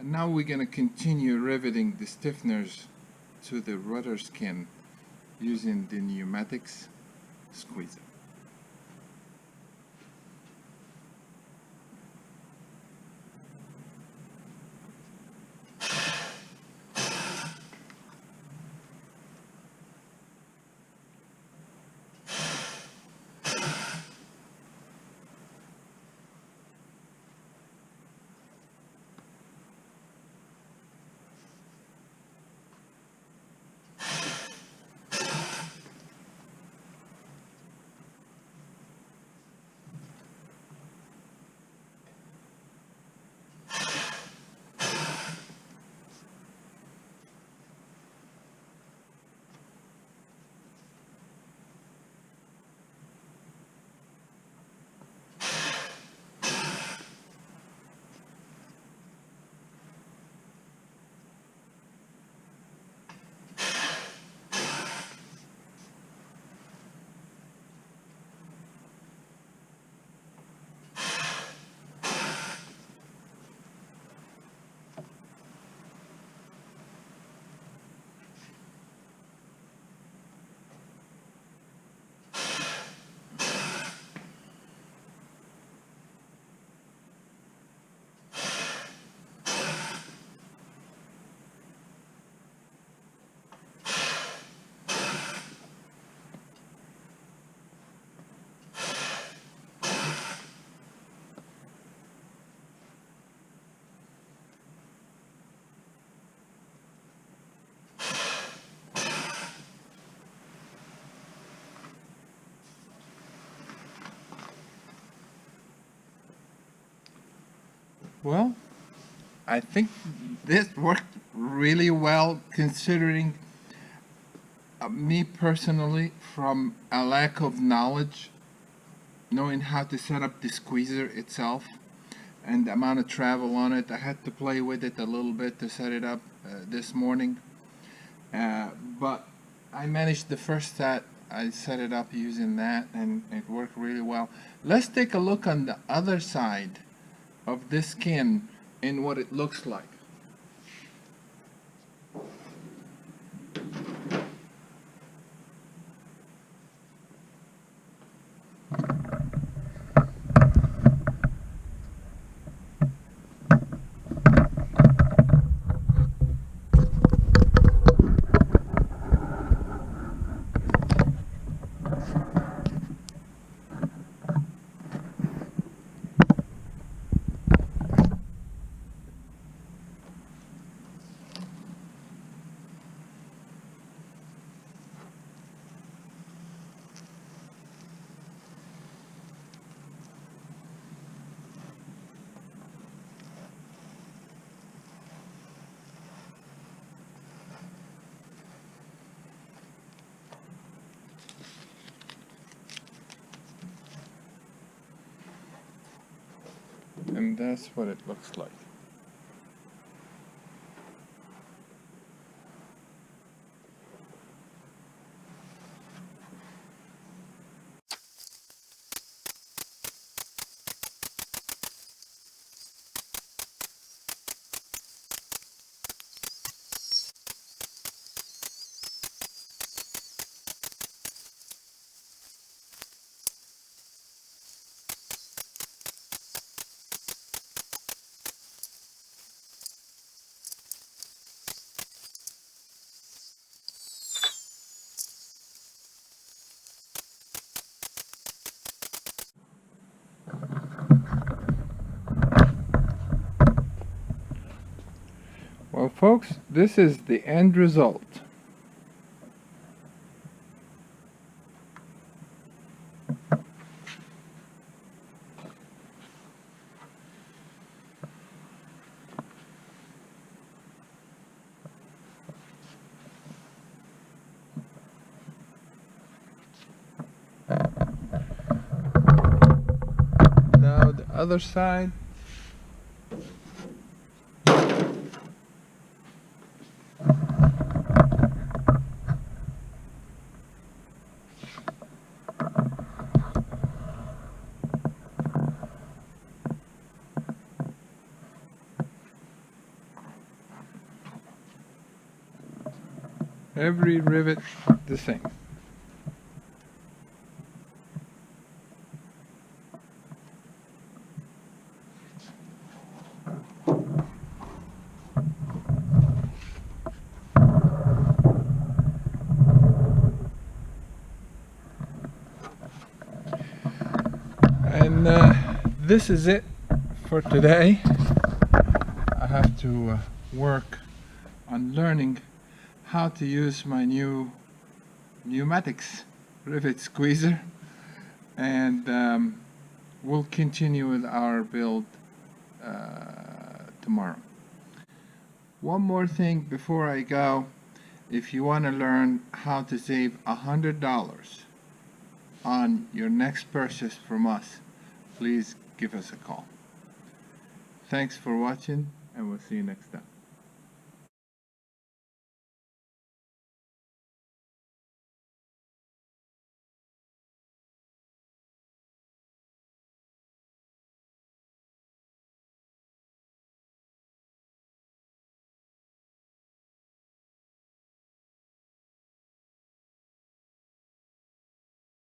Now we're going to continue riveting the stiffeners to the rudder skin using the NUMATX squeezer. Well, I think this worked really well, considering me personally, from a lack of knowledge, knowing how to set up the squeezer itself and the amount of travel on it. I had to play with it a little bit to set it up this morning, but I managed the first set. I set it up using that and it worked really well. Let's take a look on the other side of this skin and what it looks like. And that's what it looks like. Well, folks, this is the end result. Now the other side. Every rivet the same. And this is it for today. I have to work on learning how to use my new NUMATX rivet squeezer, and we'll continue with our build tomorrow. One more thing before I go. If you want to learn how to save $100 on your next purchase from us, please give us a call. Thanks for watching, and we'll see you next time.